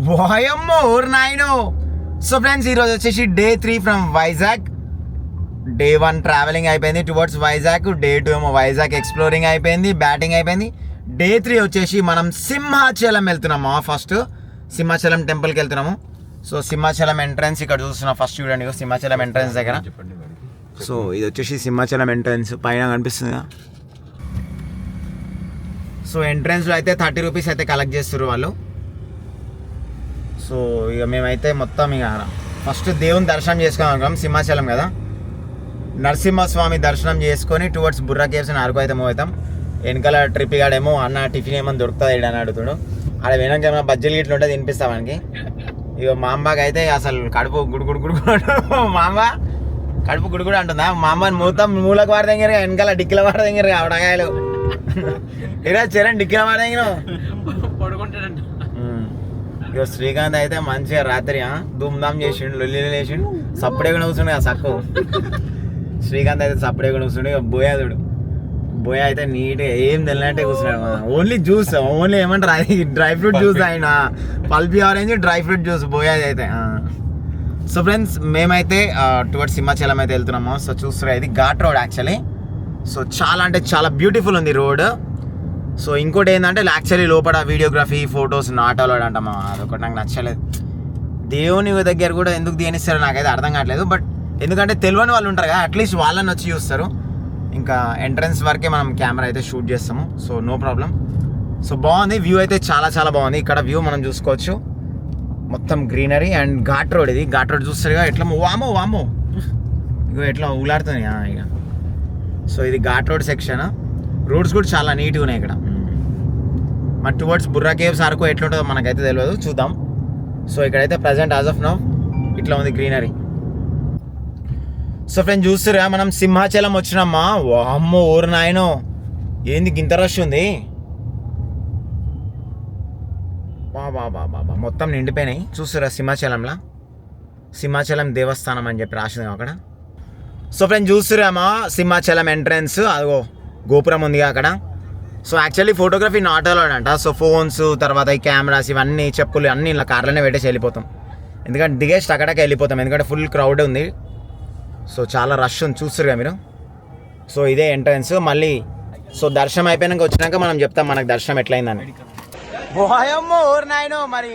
వాయమ్మో or నాయనో. So friends ఈరోజు వచ్చేసి day 3 from Vizag. Day 1 travelling అయిపోయింది టువర్డ్స్ వైజాగ్. డే 2 ఏమో వైజాగ్ ఎక్స్ప్లోరింగ్ అయిపోయింది, బ్యాటింగ్ అయిపోయింది. డే 3 వచ్చేసి మనం సింహాచలం వెళ్తున్నాము. ఫస్ట్ సింహాచలం టెంపుల్కి వెళ్తున్నాము. సో సింహాచలం ఎంట్రన్స్ ఇక్కడ చూస్తున్నా. ఫస్ట్ చూడండి సింహాచలం ఎంట్రన్స్ దగ్గర. సో ఇది వచ్చేసి సింహాచలం ఎంట్రన్స్ పైన కనిపిస్తుంది. సో ఎంట్రన్స్లో అయితే 30 రూపీస్ అయితే కలెక్ట్ చేస్తారు వాళ్ళు. సో ఇక మేమైతే మొత్తం ఇక ఫస్ట్ దేవుని దర్శనం చేసుకున్నాం. సింహాచలం కదా, నరసింహస్వామి దర్శనం చేసుకొని టువర్డ్స్ బుర్రా కేవ్స్ అని అరకు అయితే మూవ్ అవుతాం. వెనకాల ట్రిప్ గాడేమో అన్న టిఫిన్ ఏమన్నా దొరుకుతుంది ఇక్కడ అని అడుగుతాడు. అక్కడ వెనక ఏమైనా బజ్జీలు గిట్లు ఉంటే తినిపిస్తావానికి. ఇక మా అమ్మకి అయితే అసలు కడుపు గుడుగుడు మా అమ్మ కడుపు గుడుగుడు అంటుందా. మా అమ్మని మొత్తం మూలకు వారి దగ్గర వెనకాల డిక్కిల వారి దగ్గర ఆవడగాయలు ఇలా చరణ్ డిక్కిల వారి దగ్గర పడుకుంటాడంట. ఇక శ్రీకాంత్ అయితే మంచిగా రాత్రి ధూమ్ధామ్ చేసిండు, లొల్లి చేసిండు. సప్పుడే కూర్చుండు కదా సక్కు. శ్రీకాంత్ అయితే సప్పుడే కూర్చుండు. ఇక బోయాదుడు బోయా అయితే నీట్గా ఏం తెలియనట్టే కూర్చున్నాడు. ఓన్లీ జ్యూస్, ఓన్లీ ఏమంటారు అది డ్రై ఫ్రూట్ జ్యూస్. ఆయన pulpy orange dry fruit juice buoy అయితే. సో ఫ్రెండ్స్ మేమైతే టువర్డ్స్ సింహాచలం అయితే వెళ్తున్నాము. సో చూస్తున్నా ఇది ఘాట్ రోడ్ యాక్చువల్లీ. సో చాలా అంటే చాలా బ్యూటిఫుల్ ఉంది రోడ్. సో ఇంకోటి ఏంటంటే యాక్చువల్లీ లోపల వీడియోగ్రఫీ ఫొటోస్ నాట్ అలౌడ్ అంటామా. అదొకటి నాకు నచ్చలేదు. దేవుని దగ్గర కూడా ఎందుకు దేనిస్తారో నాకైతే అర్థం కావట్లేదు. బట్ ఎందుకంటే తెలియని వాళ్ళు ఉంటారు కదా, అట్లీస్ట్ వాళ్ళని వచ్చి చూస్తారు. ఇంకా ఎంట్రన్స్ వరకే మనం కెమెరా అయితే షూట్ చేస్తాము. So no problem. సో బాగుంది వ్యూ అయితే చాలా చాలా బాగుంది. ఇక్కడ వ్యూ మనం చూసుకోవచ్చు, మొత్తం గ్రీనరీ అండ్ ఘాట్ రోడ్. ఇది ఘాట్ రోడ్ చూస్తారుగా ఎట్లా వామో ఇగో ఎట్లా ఊలాడుతుంది ఇక. సో ఇది ఘాట్ రోడ్ సెక్షన్. రోడ్స్ కూడా చాలా నీట్గా ఉన్నాయి ఇక్కడ. మరి టువర్డ్స్ బుర్రా కేవ్స్ అరకు ఎట్లుంటుందో మనకైతే తెలియదు, చూద్దాం. సో ఇక్కడైతే ప్రజెంట్ యాజ్ ఆఫ్ నౌ ఇట్లా ఉంది గ్రీనరీ. సో ఫ్రెండ్స్ చూస్తురా మనం సింహాచలం వచ్చినామా. వామ్మో ఊరు నాయనో ఏంది గింత రష్ ఉంది. బాబా మొత్తం నిండిపోయినాయి. చూస్తురా సింహాచలంలో సింహాచలం దేవస్థానం అని చెప్పి రాసింది అక్కడ. సో ఫ్రెండ్స్ చూస్తురామా సింహాచలం ఎంట్రన్స్, అదిగో గోపురం ఉంది అక్కడ. So actually photography not allowed అంట. సో ఫోన్స్ తర్వాత ఈ కెమెరాస్ ఇవన్నీ చెప్పులు అన్నీ ఇలా కార్లోనే పెట్టేసి వెళ్ళిపోతాం. ఎందుకంటే దిగేసి అక్కడికి వెళ్ళిపోతాం, ఎందుకంటే ఫుల్ క్రౌడ్ ఉంది. సో చాలా రష్ ఉంది చూస్తురుగా మీరు. సో ఇదే ఎంట్రన్స్. మళ్ళీ సో దర్శనం అయిపోయినాక వచ్చినాక మనం చెప్తాం మనకు దర్శనం ఎట్లయిందని. ఓయమ్మో ఓర్ నాయనో. మరి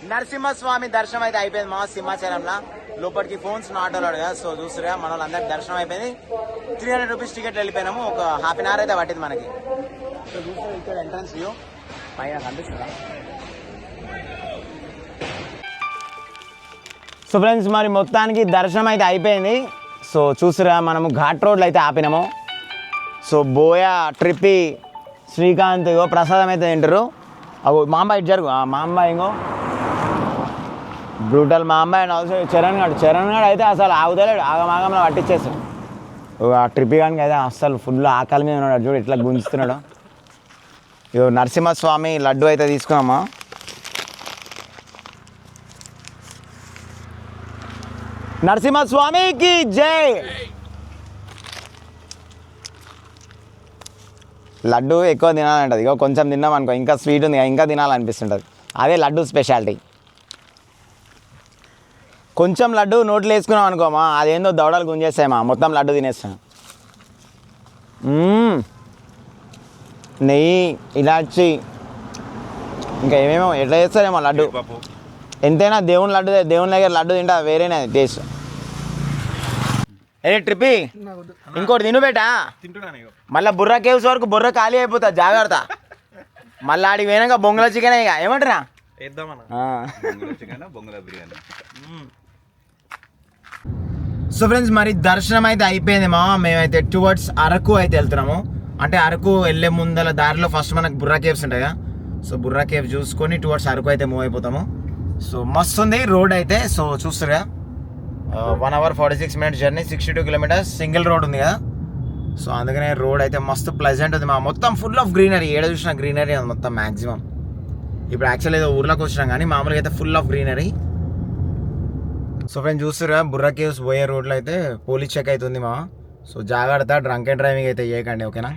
నరసింహస్వామి దర్శనం అయితే అయిపోయింది మా సింహాచలంలో. లోపలికి ఫోన్స్ నాట్ అలౌడ్ కదా. సో చూస్తురుగా మన వాళ్ళందరికీ దర్శనం అయిపోయింది. 300 రూపీస్ టికెట్ వెళ్ళిపోయినాము. ఒక హాఫ్ అన్ అవర్ అయితే పట్టింది మనకి. సో చూస్తే ఇక్కడ ఎంట్రన్స్ వ్యూ పైన కనిపిస్తుందా. సో ఫ్రెండ్స్ మరి మొత్తానికి దర్శనం అయితే అయిపోయింది. సో చూసిరా మనము ఘాట్ రోడ్లో అయితే ఆపినాము. సో బోయా ట్రిప్పి శ్రీకాంత్ ఇగో ప్రసాదం అయితే తింటారు. అగో మా అమ్మాయి ఇటు జరుగు. మా అమ్మాయి ఇంకో బ్రూటల్ మా అమ్మాయి అండ్ ఆల్సో చరణ్ గారు అయితే అసలు ఆగుతలేడు, ఆగమాగంలో పట్టించేస్తాడు. ఆ ట్రిప్పి కానీ అయితే అస్సలు ఫుల్ ఆకలి మీద ఉన్నాడు. చూడు ఇట్లా గుంజుతున్నాడు. ఇగో నరసింహస్వామి లడ్డు అయితే తీసుకున్నామా. నరసింహస్వామికి జై. లడ్డు ఎక్కువ తినాలంటది. ఇక కొంచెం తిన్నాం అనుకో ఇంకా స్వీట్ ఉంది ఇంకా తినాలనిపిస్తుంటుంది. అదే లడ్డు స్పెషాలిటీ. కొంచెం లడ్డు నోట్లో వేసుకున్నాం అనుకోమా అదేందో దవడలు గుంజేస్తాయమ్మా, మొత్తం లడ్డు తినేస్తాను. నెయ్యి ఇలాచి ఇంకా ఏమేమో ఎట్లా చేస్తారేమో లడ్డు. ఎంతైనా దేవుని లడ్డు, దేవుని దగ్గర లడ్డు తింటా వేరేనే టేస్ట్. ఏ ట్రిప్పి ఇంకోటి తిను బేటా. మళ్ళీ బుర్రా కేవ్స్ వరకు బుర్ర ఖాళీ అయిపోతా, జాగ్రత్త. మళ్ళీ ఆడికి పోయినాక బొంగుల చికెన్ ఇక ఏమంటారా. సో ఫ్రెండ్స్ మరి దర్శనం అయితే అయిపోయింది మేమైతే టువర్డ్స్ అరకు అయితే వెళ్తున్నాము. అంటే అరకు వెళ్ళే ముందల దారిలో ఫస్ట్ మనకు బుర్రా కేవ్స్ ఉంటాయి కదా. సో బుర్రా కేవ్స్ చూసుకొని టువర్డ్స్ అరకు అయితే మూవ్ అయిపోతాము. సో మస్తు ఉంది రోడ్ అయితే. సో చూస్తారుగా 1 hour 46 minutes journey, 62 kilometers single road ఉంది కదా. సో అందుకనే రోడ్ అయితే మస్తు ప్లెజెంట్ ఉంది మొత్తం ఫుల్ ఆఫ్ గ్రీనరీ. ఏడ చూసినా గ్రీనరీ ఉంది మొత్తం మ్యాక్సిమం. ఇప్పుడు యాక్చువల్లీ ఏదో ఊర్లోకి వచ్చినాం కానీ మామూలుగా అయితే full of greenery. So friends చూస్తురా బుర్రా కేవ్స్ పోయే రోడ్లో అయితే పోలీస్ చెక్ అవుతుంది సో జాగ్రత్త, డ్రంక్ అండ్ డ్రైవింగ్ అయితే చేయకండి, ఓకేనా.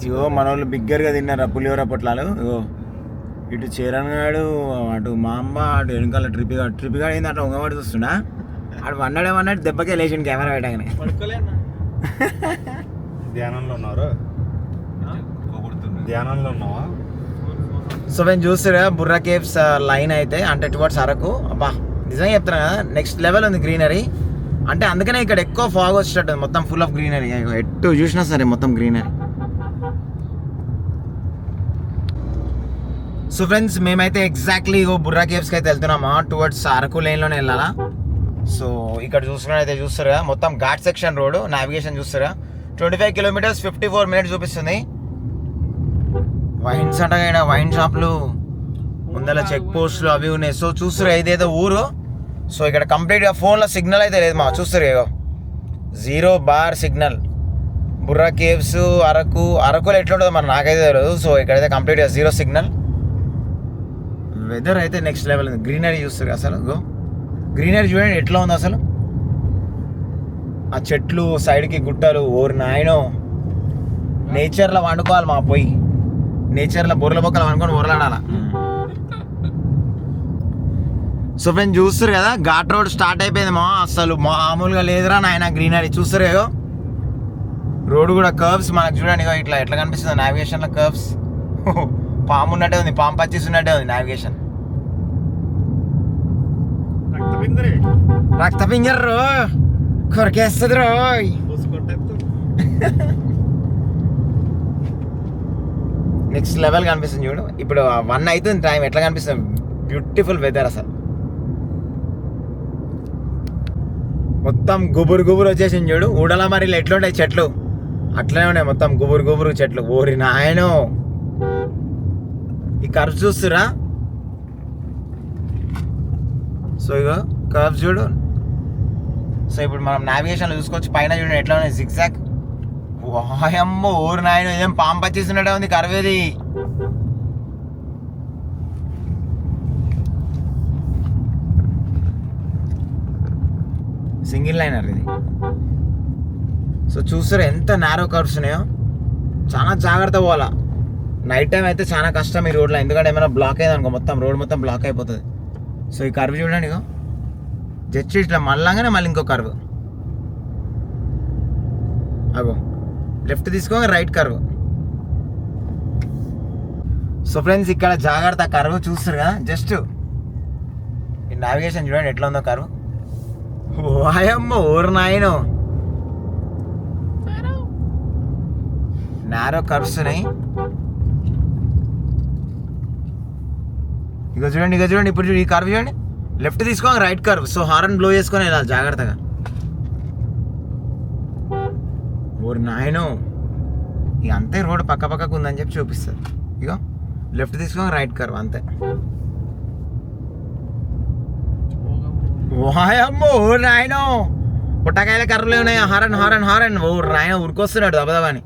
ఇగో మన వాళ్ళు బిగ్గరగా తిన్నారా పులిహోర పొట్లాలు. ఇగో ఇటు చరణ్ గాడు అటు మా అమ్మ అటు వెనకాల ట్రిప్ గాడు ఏంది అట్లా ఉంగవాడు చూస్తున్నా అటు వన్నాడేమన్నాడు దెబ్బకే లేచిండు కెమెరా పెట్టగానే. ధ్యానంలో ఉన్నారు, ధ్యానంలో ఉన్నావా? సో మేము చూస్తారా బుర్రా కేవ్స్ లైన్ అయితే అంటే టువర్డ్స్ అరకు. అబ్బా నిజంగా చెప్తున్నా కదా, నెక్స్ట్ లెవెల్ ఉంది గ్రీనరీ. అంటే అందుకనే ఇక్కడ ఎక్కువ ఫాగ్ వచ్చేటట్టు మొత్తం ఫుల్ ఆఫ్ గ్రీనరీ. ఎటు చూసినా సరే మొత్తం గ్రీనరీ. సో ఫ్రెండ్స్ మేమైతే ఎగ్జాక్ట్లీ బుర్రా కేవ్స్కి అయితే వెళ్తున్నామా, టువర్డ్స్ అరకు లైన్లోనే వెళ్ళాలా. సో ఇక్కడ చూసుకున్నట్టయితే చూస్తారు కదా మొత్తం ఘాట్ సెక్షన్ రోడ్. నావిగేషన్ చూస్తారా 25 కిలోమీటర్స్ 54 మినిట్స్ చూపిస్తుంది. వైన్స్ అంటగా వైన్ షాప్లు ముందర చెక్ పోస్టులు అవి ఉన్నాయి. సో చూస్తారు ఇదేదో ఊరు. సో ఇక్కడ కంప్లీట్గా ఫోన్లో సిగ్నల్ అయితే లేదు మా, చూస్తారు ఏదో 0 బార్ సిగ్నల్. బుర్రా కేవ్స్ అరకులో ఎట్లుంటుందో మరి నాకైతే తెలియదు. సో ఇక్కడైతే కంప్లీట్గా 0 సిగ్నల్. వెదర్ అయితే నెక్స్ట్ లెవెల్ ఉంది. గ్రీనరీ చూస్తారు అసలు గ్రీనరీ చూడండి ఎట్లా ఉంది అసలు. ఆ చెట్లు సైడ్కి గుట్టలు, ఓరి నాయనో నేచర్లో వండుకోవాలి మా పోయి. నేచర్లో బొర్రెల బొక్కలు వండుకొని బొర్రలాడాల. సో ఫ్రెండ్స్ చూస్తారు కదా ఘాట్ రోడ్ స్టార్ట్ అయిపోయింది మా, అసలు మామూలుగా లేదురా నాయన గ్రీనరీ. చూస్తారు కదా రోడ్డు కూడా కర్వ్స్ మనకు చూడండి ఇట్లా ఎట్లా కనిపిస్తుంది నావిగేషన్లో కర్వ్స్. పాము ఉన్నట్టే ఉంది, పాము పచ్చిస్ ఉన్నట్టే ఉంది నావిగేషన్. రక్త పింజర్ కొరకేస్తుంది రోయ్. నెక్స్ట్ లెవెల్ కనిపిస్తుంది చూడు. ఇప్పుడు 1 అవుతుంది టైం, ఎట్లా కనిపిస్తుంది బ్యూటిఫుల్ వెదర్ అసలు. మొత్తం గుబురు వచ్చేసింది చూడు. ఊడల మరి ఎట్లుంటాయి చెట్లు అట్లనే ఉన్నాయి మొత్తం గుబురు చెట్లు. ఓరి నాయనో ఈ కర్వ్స్ చూస్తురా. సో ఇగో కర్వ్స్ చూడు. సో ఇప్పుడు మనం నావిగేషన్లో చూసుకోవచ్చు పైన చూడండి ఎట్లా ఉన్నాయి జిగ్జాగ్. వాయమ్మో ఊరు నాయన ఏం పాము పచ్చేస్తున్నట్టే ఉంది కర్వేది. సింగిల్ లైనర్ ఇది. సో చూస్తారు ఎంత నారో కర్వ్స్ ఉన్నాయో. చాలా జాగ్రత్త పోవాలా. నైట్ టైం అయితే చాలా కష్టం ఈ రోడ్లో, ఎందుకంటే ఏమైనా బ్లాక్ అయ్యింది అనుకో మొత్తం రోడ్ మొత్తం బ్లాక్ అయిపోతుంది. సో ఈ కర్వ్ చూడండి ఇగో జస్ట్ ఇట్లా మళ్ళంగానే మళ్ళీ ఇంకో కర్వ్. అగో లెఫ్ట్ తీసుకో రైట్ కర్వ్. సో ఫ్రెండ్స్ ఇక్కడ జాగ్రత్త కర్వ్ చూస్తారు కదా జస్ట్ ఈ నావిగేషన్ చూడండి ఎట్లా ఉందో కర్వ్. వాయమ్మ ఊరు నాయనో నారో కర్వ్స్ ఉన్నాయి. ఇక చూడండి ఇప్పుడు ఈ కర్వ్ చూడండి లెఫ్ట్ తీసుకో right curve. So horn blow చేసుకొని వెళ్ళాలి జాగ్రత్తగా. ఓరి నాయనో ఇక అంతే రోడ్ పక్కకు ఉందని చెప్పి చూపిస్తుంది. ఇగో లెఫ్ట్ తీసుకొని రైట్ కర్వ్ అంతే. వాయమ్మో ఓ నాయనో పుట్టకాయల కర్రలు ఉన్నాయి. హారన్ ఓ నాయన ఉరికొస్తున్నాడు దబదబాని.